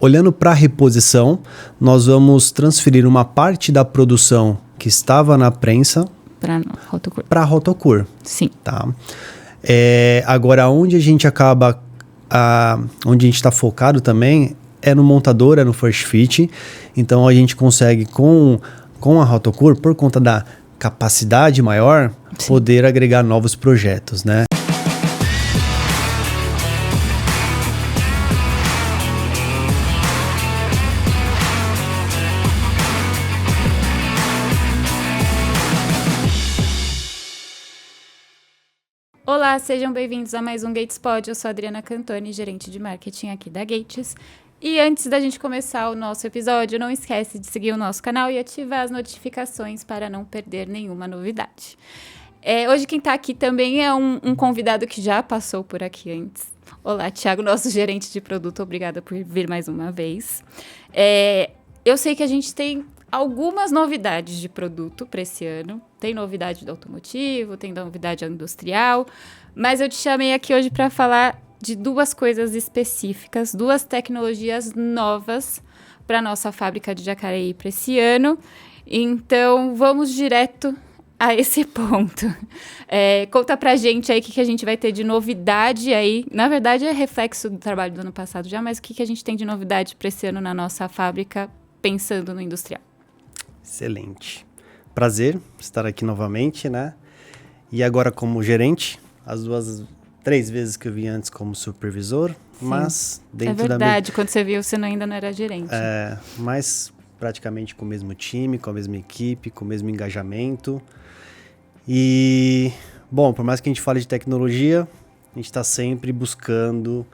Olhando para a reposição, nós vamos transferir uma parte da produção que estava na prensa para a Rotocur. Sim. Tá? Agora, onde a gente acaba, onde a gente está focado também é no montador, é no First Fit. Então, a gente consegue, com a Rotocur, por conta da capacidade maior, sim, poder agregar novos projetos, né? Olá, sejam bem-vindos a mais um Gates Pod. Eu sou a Adriana Cantoni, gerente de marketing aqui da Gates. E antes da gente começar o nosso episódio, não esquece de seguir o nosso canal e ativar as notificações para não perder nenhuma novidade. Hoje quem está aqui também é um convidado que já passou por aqui antes. Olá, Thiago, nosso gerente de produto. Obrigada por vir mais uma vez. Eu sei que a gente tem algumas novidades de produto para esse ano. Tem novidade do automotivo, tem novidade industrial, mas eu te chamei aqui hoje para falar de duas coisas específicas, duas tecnologias novas para a nossa fábrica de Jacareí para esse ano. Então, vamos direto a esse ponto. Conta pra gente aí o que a gente vai ter de novidade aí. Na verdade, é reflexo do trabalho do ano passado já, mas o que a gente tem de novidade para esse ano na nossa fábrica, pensando no industrial? Excelente. Prazer estar aqui novamente, né? E agora como gerente, as 3 vezes que eu vim antes como supervisor, sim, mas dentro da... É verdade, quando você viu, você ainda não era gerente. Mas praticamente com o mesmo time, com a mesma equipe, com o mesmo engajamento. E, bom, por mais que a gente fale de tecnologia, a gente está sempre buscando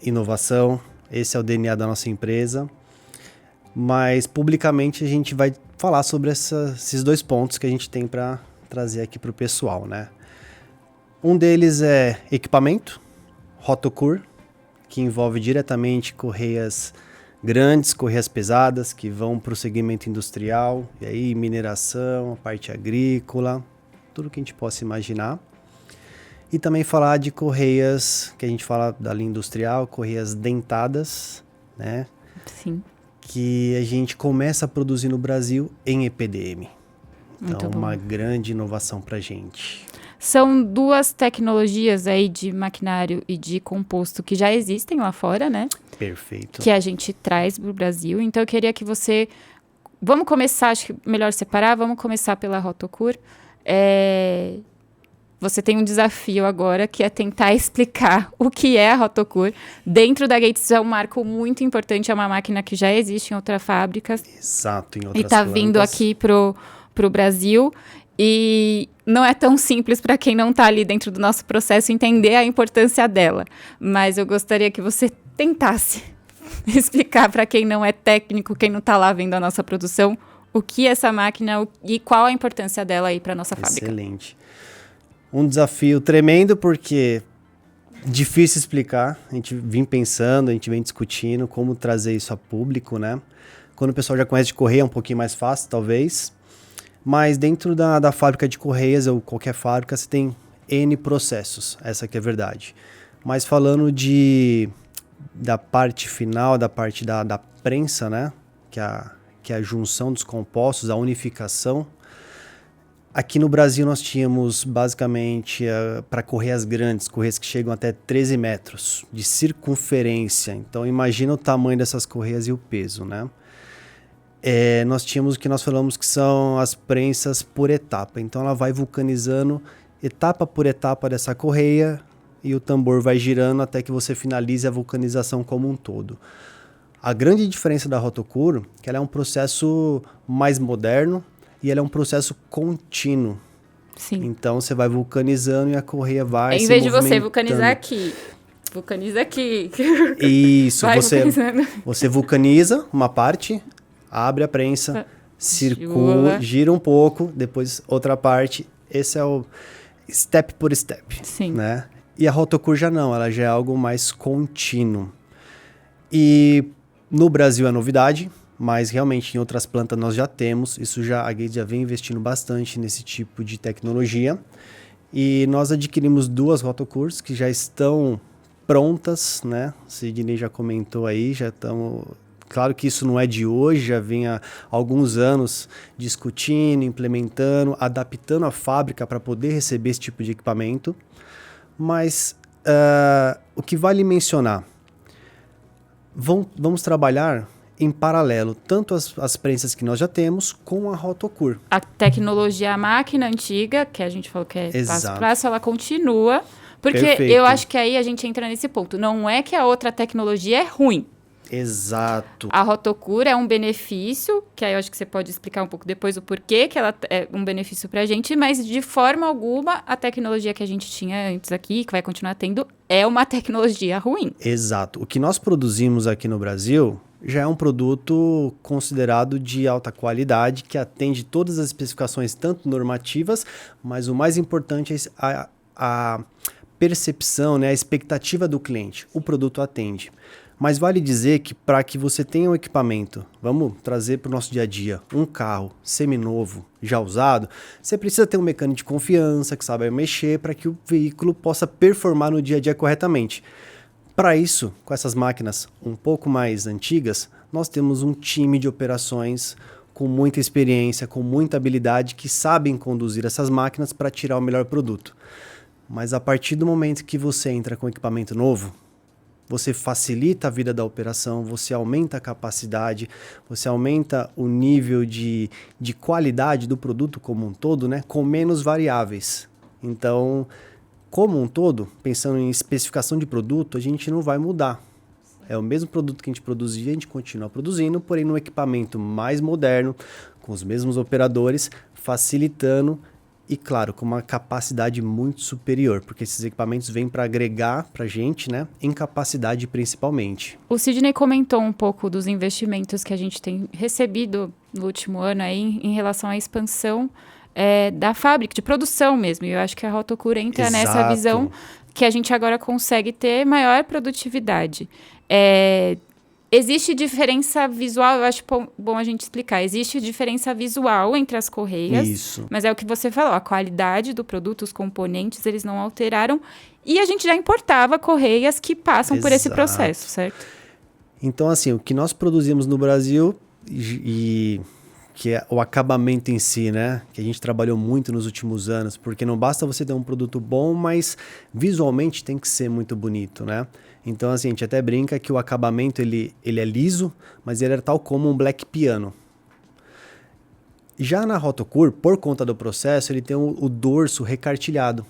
inovação. Esse é o DNA da nossa empresa. Mas, publicamente, a gente vai falar sobre esses 2 pontos que a gente tem para trazer aqui para o pessoal, né? Um deles é equipamento, Rotocur, que envolve diretamente correias grandes, correias pesadas, que vão para o segmento industrial, e aí mineração, a parte agrícola, tudo que a gente possa imaginar. E também falar de correias, que a gente fala da linha industrial, correias dentadas, né? Sim. Que a gente começa a produzir no Brasil em EPDM. Então, uma grande inovação para a gente. São 2 tecnologias aí de maquinário e de composto que já existem lá fora, né? Perfeito. Que a gente traz para o Brasil. Então, eu queria que você... Vamos começar, acho que melhor separar, vamos começar pela Rotocur. Você tem um desafio agora, que é tentar explicar o que é a Rotocur. Dentro da Gates é um marco muito importante, é uma máquina que já existe em outras fábricas. Exato, em outras plantas. E está vindo aqui pro Brasil. E não é tão simples para quem não está ali dentro do nosso processo entender a importância dela. Mas eu gostaria que você tentasse explicar para quem não é técnico, quem não está lá vendo a nossa produção, o que é essa máquina e qual a importância dela aí para a nossa fábrica. Excelente. Um desafio tremendo, porque difícil explicar. A gente vem pensando, a gente vem discutindo como trazer isso a público, né? Quando o pessoal já conhece de correia, é um pouquinho mais fácil, talvez. Mas dentro da fábrica de correias, ou qualquer fábrica, você tem N processos. Essa que é a verdade. Mas falando da parte final, da parte da prensa, né? Que é a junção dos compostos, a unificação. Aqui no Brasil nós tínhamos basicamente para correias grandes, correias que chegam até 13 metros de circunferência. Então imagina o tamanho dessas correias e o peso, né? Nós tínhamos o que nós falamos que são as prensas por etapa. Então ela vai vulcanizando etapa por etapa dessa correia e o tambor vai girando até que você finalize a vulcanização como um todo. A grande diferença da Rotocur é que ela é um processo mais moderno, e ela é um processo contínuo. Sim. Então, você vai vulcanizando e a correia vai em vez de você vulcanizar aqui, vulcaniza aqui. Isso, você vulcaniza uma parte, abre a prensa, circula, gira um pouco, depois outra parte. Esse é o step por step. Sim. Né? E a Rotocur já não, ela já é algo mais contínuo. E no Brasil é novidade, mas realmente em outras plantas nós já temos, a Gates já vem investindo bastante nesse tipo de tecnologia. E nós adquirimos 2 Rotocurs que já estão prontas, né? O Sidney já comentou aí, já estamos... Claro que isso não é de hoje, já vem há alguns anos discutindo, implementando, adaptando a fábrica para poder receber esse tipo de equipamento. Mas o que vale mencionar, vamos trabalhar em paralelo, tanto as prensas que nós já temos, com a Rotocur. A tecnologia, a máquina antiga, que a gente falou que é passo a passo, ela continua. Porque Perfeito. eu acho que aí a gente entra nesse ponto. Não é que a outra tecnologia é ruim. Exato. A Rotocur é um benefício, que aí eu acho que você pode explicar um pouco depois o porquê que ela é um benefício pra gente, mas de forma alguma a tecnologia que a gente tinha antes aqui, que vai continuar tendo, é uma tecnologia ruim. Exato. O que nós produzimos aqui no Brasil já é um produto considerado de alta qualidade, que atende todas as especificações, tanto normativas, mas o mais importante é a percepção, né, a expectativa do cliente. O produto atende. Mas vale dizer que para que você tenha um equipamento, vamos trazer para o nosso dia a dia, um carro seminovo, já usado, você precisa ter um mecânico de confiança, que saiba mexer, para que o veículo possa performar no dia a dia corretamente. Para isso, com essas máquinas um pouco mais antigas, nós temos um time de operações com muita experiência, com muita habilidade, que sabem conduzir essas máquinas para tirar o melhor produto. Mas a partir do momento que você entra com equipamento novo, você facilita a vida da operação, você aumenta a capacidade, você aumenta o nível de qualidade do produto como um todo, né, com menos variáveis. Então, como um todo, pensando em especificação de produto, a gente não vai mudar. É o mesmo produto que a gente produzia, a gente continua produzindo, porém num equipamento mais moderno, com os mesmos operadores, facilitando e, claro, com uma capacidade muito superior, porque esses equipamentos vêm para agregar para a gente, né, em capacidade principalmente. O Sidney comentou um pouco dos investimentos que a gente tem recebido no último ano aí em relação à expansão da fábrica, de produção mesmo. E eu acho que a Rotocur entra nessa visão que a gente agora consegue ter maior produtividade. Existe diferença visual, eu acho bom a gente explicar. Existe diferença visual entre as correias. Isso. Mas é o que você falou, a qualidade do produto, os componentes, eles não alteraram. E a gente já importava correias que passam por esse processo, certo? Então, assim, o que nós produzimos no Brasil, e que é o acabamento em si, né? Que a gente trabalhou muito nos últimos anos, porque não basta você ter um produto bom, mas visualmente tem que ser muito bonito, né? Então, assim, a gente até brinca que o acabamento, ele é liso, mas ele é tal como um black piano. Já na Rotocur, por conta do processo, ele tem o dorso recartilhado,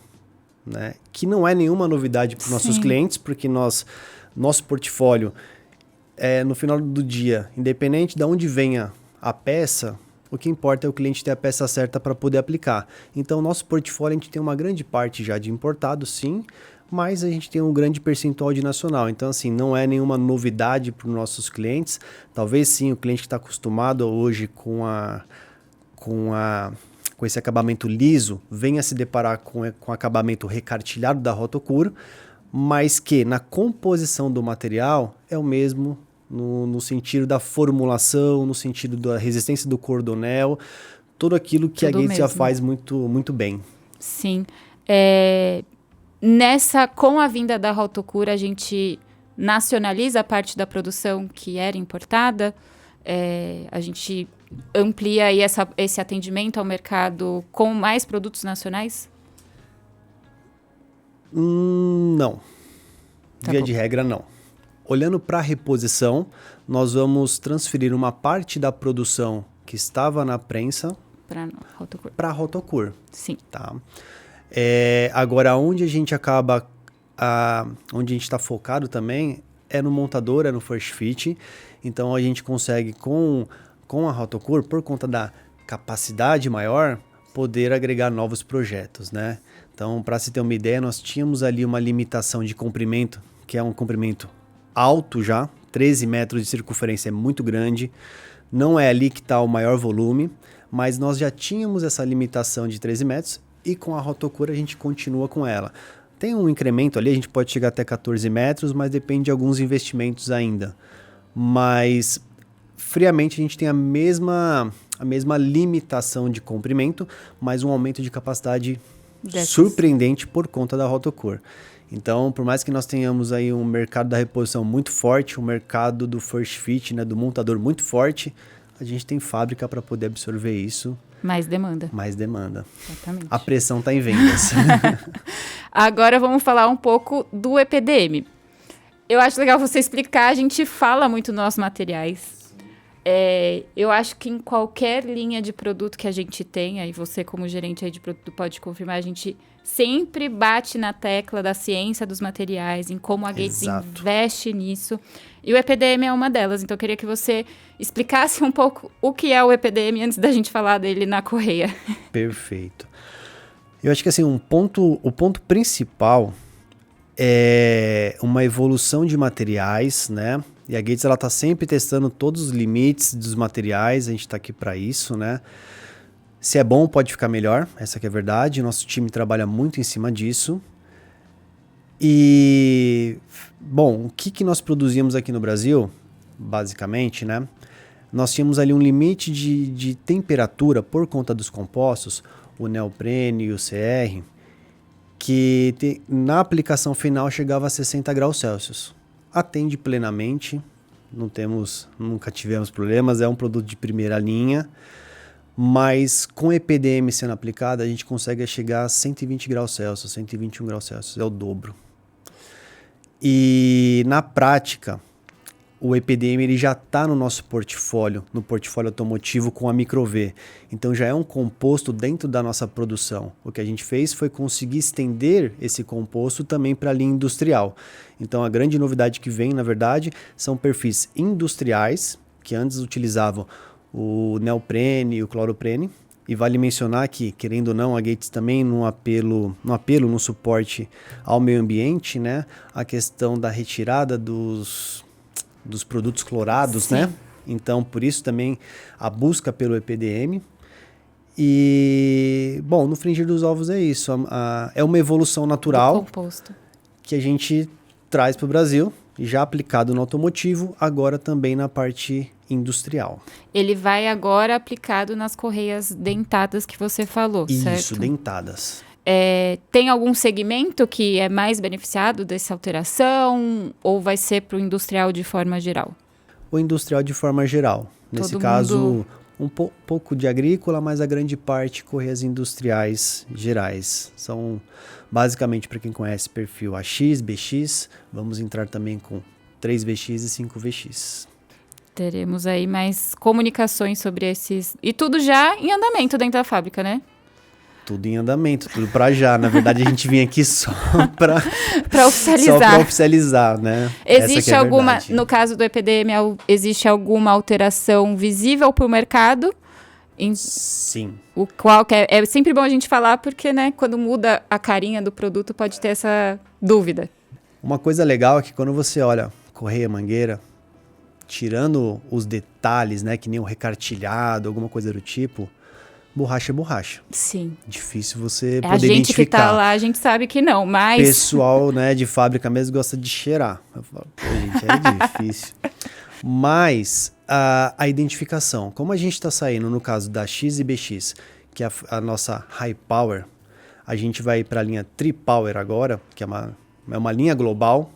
né? Que não é nenhuma novidade para os nossos clientes, porque nosso portfólio, no final do dia, independente de onde venha a peça, o que importa é o cliente ter a peça certa para poder aplicar. Então, nosso portfólio, a gente tem uma grande parte já de importado, sim, mas a gente tem um grande percentual de nacional. Então, assim, não é nenhuma novidade para os nossos clientes. Talvez sim, o cliente que está acostumado hoje com esse acabamento liso, venha se deparar com o acabamento recartilhado da Rotocur, mas que na composição do material é o mesmo no sentido da formulação, no sentido da resistência do cordonel, tudo aquilo que tudo a Gates já faz muito, muito bem. Sim. Com a vinda da Rotocur, a gente nacionaliza a parte da produção que era importada, a gente amplia aí esse atendimento ao mercado com mais produtos nacionais? Não. Via de regra, não. Olhando para a reposição, nós vamos transferir uma parte da produção que estava na prensa para a Rotocur. Sim. Tá? Agora, onde a gente acaba, onde a gente está focado também, é no montador, é no first fit. Então, a gente consegue, com a Rotocur, por conta da capacidade maior, poder agregar novos projetos, né? Então, para se ter uma ideia, nós tínhamos ali uma limitação de comprimento, que é um comprimento alto já, 13 metros de circunferência, é muito grande. Não é ali que está o maior volume, mas nós já tínhamos essa limitação de 13 metros e com a Rotocur a gente continua com ela. Tem um incremento ali, a gente pode chegar até 14 metros, mas depende de alguns investimentos ainda. Mas, friamente, a gente tem a mesma limitação de comprimento, mas um aumento de capacidade surpreendente por conta da Rotocur. Então, por mais que nós tenhamos aí um mercado da reposição muito forte, um mercado do first fit, né, do montador muito forte, a gente tem fábrica para poder absorver isso. Mais demanda. Mais demanda. Exatamente. A pressão está em vendas. Agora vamos falar um pouco do EPDM. Eu acho legal você explicar, a gente fala muito nos nossos materiais. Eu acho que em qualquer linha de produto que a gente tenha, e você como gerente aí de produto pode confirmar, a gente sempre bate na tecla da ciência dos materiais, em como a Gates investe nisso. E o EPDM é uma delas, então eu queria que você explicasse um pouco o que é o EPDM antes da gente falar dele na correia. Perfeito. Eu acho que assim, o ponto principal é uma evolução de materiais, né? E a Gates está sempre testando todos os limites dos materiais, a gente está aqui para isso, né? Se é bom, pode ficar melhor, essa que é a verdade. Nosso time trabalha muito em cima disso. E, bom, o que nós produzíamos aqui no Brasil, basicamente, né? Nós tínhamos ali um limite de temperatura por conta dos compostos, o neoprene e o CR, que na aplicação final chegava a 60 graus Celsius. Atende plenamente, nunca tivemos problemas, é um produto de primeira linha, mas com EPDM sendo aplicado, a gente consegue chegar a 120 graus Celsius, 121 graus Celsius, é o dobro. E na prática, o EPDM ele já está no nosso portfólio, no portfólio automotivo com a Micro-V. Então já é um composto dentro da nossa produção. O que a gente fez foi conseguir estender esse composto também para a linha industrial. Então a grande novidade que vem, na verdade, são perfis industriais, que antes utilizavam o neoprene e o cloroprene. E vale mencionar que, querendo ou não, a Gates também no suporte ao meio ambiente, né, a questão da retirada dos produtos clorados, sim, né? Então, por isso também a busca pelo EPDM. E, bom, no frigir dos ovos é isso. É uma evolução natural composto que a gente traz para o Brasil, já aplicado no automotivo, agora também na parte industrial. Ele vai agora aplicado nas correias dentadas que você falou, certo? Isso, dentadas. Tem algum segmento que é mais beneficiado dessa alteração ou vai ser para o industrial de forma geral? O industrial de forma geral. Nesse caso, pouco de agrícola, mas a grande parte correias industriais gerais. São basicamente, para quem conhece, perfil AX, BX. Vamos entrar também com 3VX e 5VX. Teremos aí mais comunicações sobre esses... E tudo já em andamento dentro da fábrica, né? Tudo em andamento, tudo para já. Na verdade, a gente vinha aqui só para oficializar. Só para oficializar, né? Existe alguma, no caso do EPDM, existe alguma alteração visível para o mercado? Sim. O qual é sempre bom a gente falar, porque, né, quando muda a carinha do produto, pode ter essa dúvida. Uma coisa legal é que quando você olha correia mangueira, tirando os detalhes, né, que nem o recartilhado, alguma coisa do tipo, borracha é borracha. Sim. Difícil você poder identificar. A gente identificar. Que tá lá, a gente sabe que não, mas... Pessoal, né, de fábrica mesmo gosta de cheirar. Eu falo, pô, gente, é difícil. Mas a identificação, como a gente está saindo no caso da X e BX, que é a nossa High Power, a gente vai para a linha Tri-Power agora, que é uma linha global.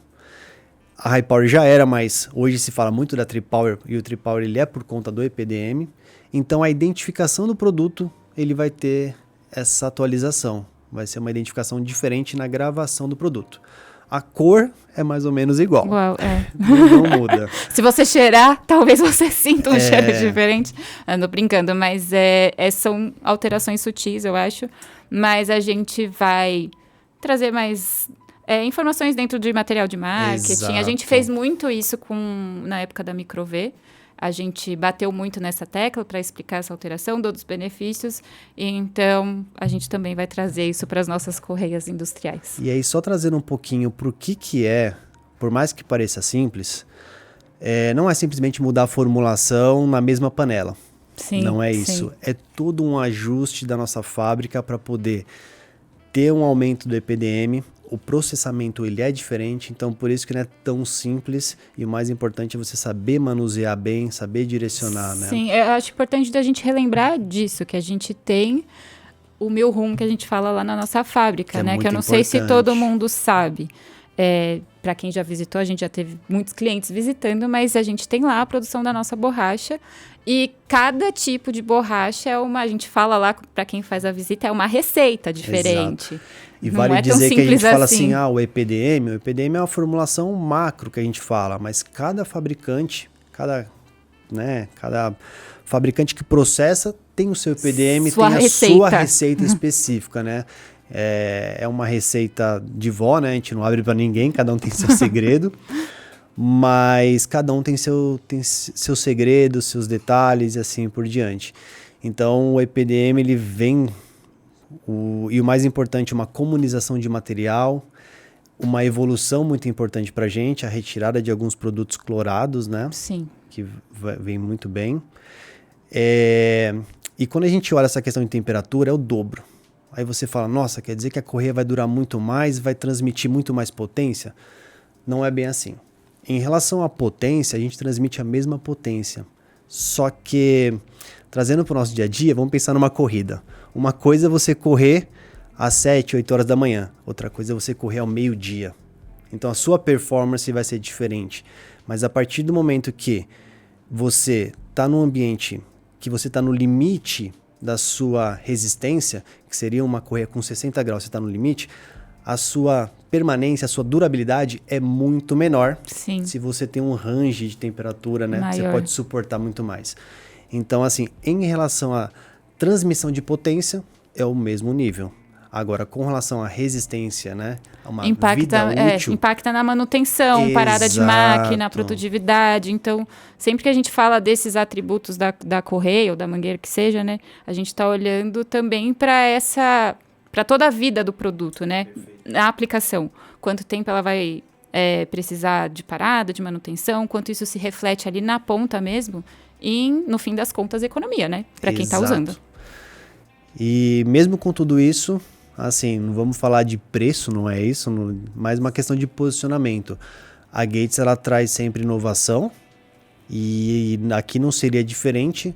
A High Power já era, mas hoje se fala muito da Tri-Power, e o Tri-Power ele é por conta do EPDM. Então, a identificação do produto, ele vai ter essa atualização. Vai ser uma identificação diferente na gravação do produto. A cor é mais ou menos igual. Uau, Não muda. Se você cheirar, talvez você sinta um cheiro diferente. Ando brincando, mas são alterações sutis, eu acho. Mas a gente vai trazer mais... informações dentro de material de marketing. Exato. A gente fez muito isso na época da Micro-V. A gente bateu muito nessa tecla para explicar essa alteração, todos os benefícios. Então, a gente também vai trazer isso para as nossas correias industriais. E aí, só trazendo um pouquinho para o que é, por mais que pareça simples, não é simplesmente mudar a formulação na mesma panela. Sim, não é isso. Sim. É todo um ajuste da nossa fábrica para poder ter um aumento do EPDM. O processamento ele é diferente, então por isso que não é tão simples, e o mais importante é você saber manusear bem, saber direcionar, né? Sim, eu acho importante da gente relembrar disso, que a gente tem o Mil Rum que a gente fala lá na nossa fábrica, né? muito Que eu não sei se importante. todo mundo sabe. Para quem já visitou, a gente já teve muitos clientes visitando, mas a gente tem lá a produção da nossa borracha. E cada tipo de borracha a gente fala lá, para quem faz a visita, é uma receita diferente. Exato. E Não vale é tão dizer que a gente simples fala assim. assim, o EPDM é uma formulação macro que a gente fala, mas cada fabricante, cada fabricante que processa tem o seu EPDM, Sua tem a receita. sua receita específica, né? É uma receita de vó, né? A gente não abre para ninguém, cada um tem seu segredo, mas cada um tem seu segredo, seus detalhes e assim por diante. Então o EPDM ele vem, e o mais importante, uma comunização de material, uma evolução muito importante para a gente, a retirada de alguns produtos clorados, né? Sim. Que vem muito bem. E quando a gente olha essa questão de temperatura, é o dobro. Aí você fala, nossa, quer dizer que a correia vai durar muito mais, vai transmitir muito mais potência? Não é bem assim. Em relação à potência, a gente transmite a mesma potência. Só que, trazendo para o nosso dia a dia, vamos pensar numa corrida. Uma coisa é você correr às 7, 8 horas da manhã. Outra coisa é você correr ao meio-dia. Então a sua performance vai ser diferente. Mas a partir do momento que você está num ambiente que você está no limite da sua resistência, que seria uma correia com 60 graus, você está no limite, a sua permanência, a sua durabilidade é muito menor. Sim. Se você tem um range de temperatura, né? Maior. Você pode suportar muito mais. Então, assim, em relação à transmissão de potência, é o mesmo nível. Agora, com relação à resistência, né? A uma vida útil, impacta na manutenção, parada de máquina, produtividade. Então, sempre que a gente fala desses atributos da correia ou da mangueira que seja, né? A gente está olhando também para toda a vida do produto, né? Na aplicação. Quanto tempo ela vai precisar de parada, de manutenção, quanto isso se reflete ali na ponta mesmo e, no fim das contas, economia, né? Para quem está usando. E mesmo com tudo isso, assim, não vamos falar de preço, não é isso, mas uma questão de posicionamento. A Gates, ela traz sempre inovação e aqui não seria diferente.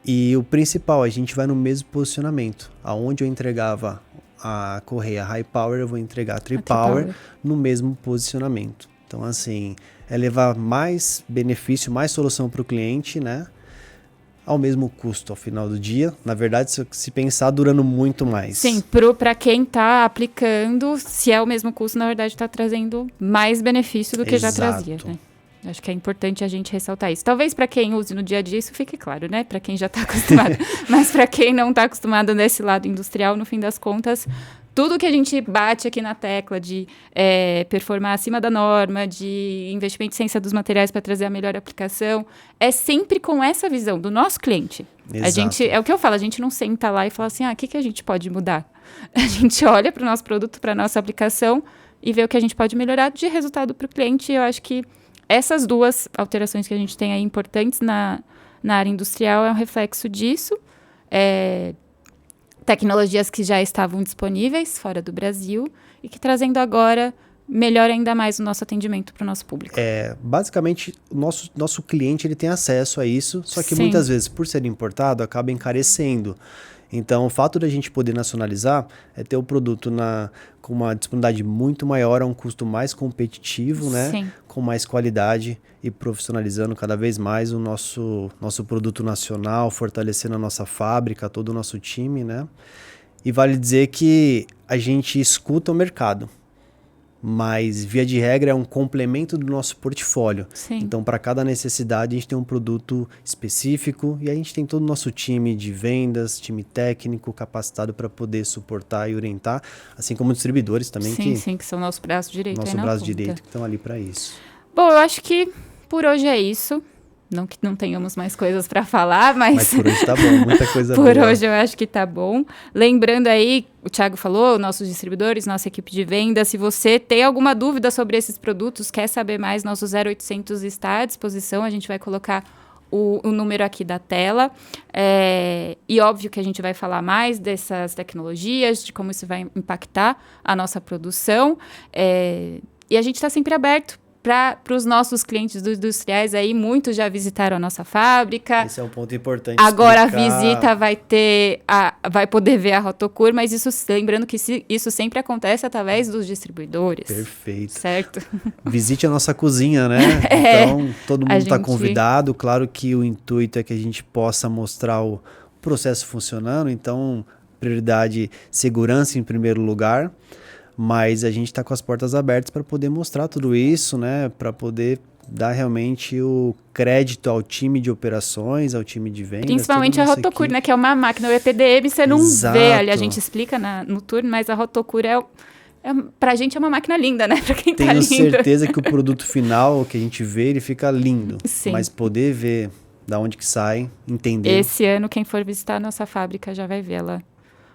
E o principal, a gente vai no mesmo posicionamento. Aonde eu entregava a correia High Power, eu vou entregar a Tri-Power no mesmo posicionamento. Então, assim, é levar mais benefício, mais solução para o cliente, né? Ao mesmo custo ao final do dia. Na verdade, se pensar, durando muito mais. Sim, para quem está aplicando, se é o mesmo custo, na verdade está trazendo mais benefício do que já trazia, né? Acho que é importante a gente ressaltar isso. Talvez para quem use no dia a dia isso fique claro, né? Para quem já está acostumado. Mas para quem não está acostumado nesse lado industrial, no fim das contas, tudo que a gente bate aqui na tecla de performar acima da norma, de investimento em ciência dos materiais para trazer a melhor aplicação, é sempre com essa visão do nosso cliente. Exato. É o que eu falo, a gente não senta lá e fala assim, o que a gente pode mudar? A gente olha para o nosso produto, para a nossa aplicação e vê o que a gente pode melhorar de resultado para o cliente. Eu acho que essas duas alterações que a gente tem aí importantes na área industrial é um reflexo disso. Tecnologias que já estavam disponíveis fora do Brasil e que trazendo agora melhora ainda mais o nosso atendimento para o nosso público. Basicamente, o nosso cliente ele tem acesso a isso, só que Sim. muitas vezes, por ser importado, acaba encarecendo. Então, o fato da gente poder nacionalizar é ter o produto com uma disponibilidade muito maior, a um custo mais competitivo, né? Sim. Com mais qualidade e profissionalizando cada vez mais o nosso produto nacional, fortalecendo a nossa fábrica, todo o nosso time, né? E vale dizer que a gente escuta o mercado, mas, via de regra, é um complemento do nosso portfólio. Sim. Então, para cada necessidade, a gente tem um produto específico e a gente tem todo o nosso time de vendas, time técnico capacitado para poder suportar e orientar, assim como distribuidores também. Sim, que são nosso braço direito. Nosso braço direito, que estão ali para isso. Bom, eu acho que por hoje é isso. Não que não tenhamos mais coisas para falar, mas por hoje tá bom, muita coisa por boa. hoje eu acho que tá bom. Lembrando aí, o Thiago falou, nossos distribuidores, nossa equipe de venda, se você tem alguma dúvida sobre esses produtos, quer saber mais, nosso 0800 está à disposição, a gente vai colocar o número aqui da tela. E óbvio que a gente vai falar mais dessas tecnologias, de como isso vai impactar a nossa produção. E a gente está sempre aberto para os nossos clientes dos industriais aí, muitos já visitaram a nossa fábrica. Esse é um ponto importante. Agora explicar. a visita vai poder ver a Rotocur, mas lembrando que isso sempre acontece através dos distribuidores. Perfeito. Certo? Visite a nossa cozinha, né? Então, todo mundo está convidado. Claro que o intuito é que a gente possa mostrar o processo funcionando. Então, prioridade, segurança em primeiro lugar. Mas a gente está com as portas abertas para poder mostrar tudo isso, né? Para poder dar realmente o crédito ao time de operações, ao time de vendas. Principalmente a Rotocur, né? Que é uma máquina. O EPDM você não vê ali, a gente explica no tour, mas a Rotocur pra gente é uma máquina linda, né? Pra quem tá lindo. Tenho certeza que o produto final que a gente vê, ele fica lindo. Sim. Mas poder ver da onde que sai, entender. Esse ano, quem for visitar a nossa fábrica já vai ver ela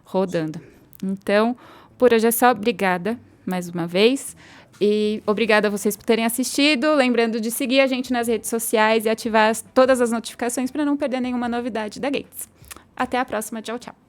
rodando. Então, por hoje é só. Obrigada mais uma vez. E obrigada a vocês por terem assistido. Lembrando de seguir a gente nas redes sociais e ativar todas as notificações para não perder nenhuma novidade da Gates. Até a próxima. Tchau, tchau.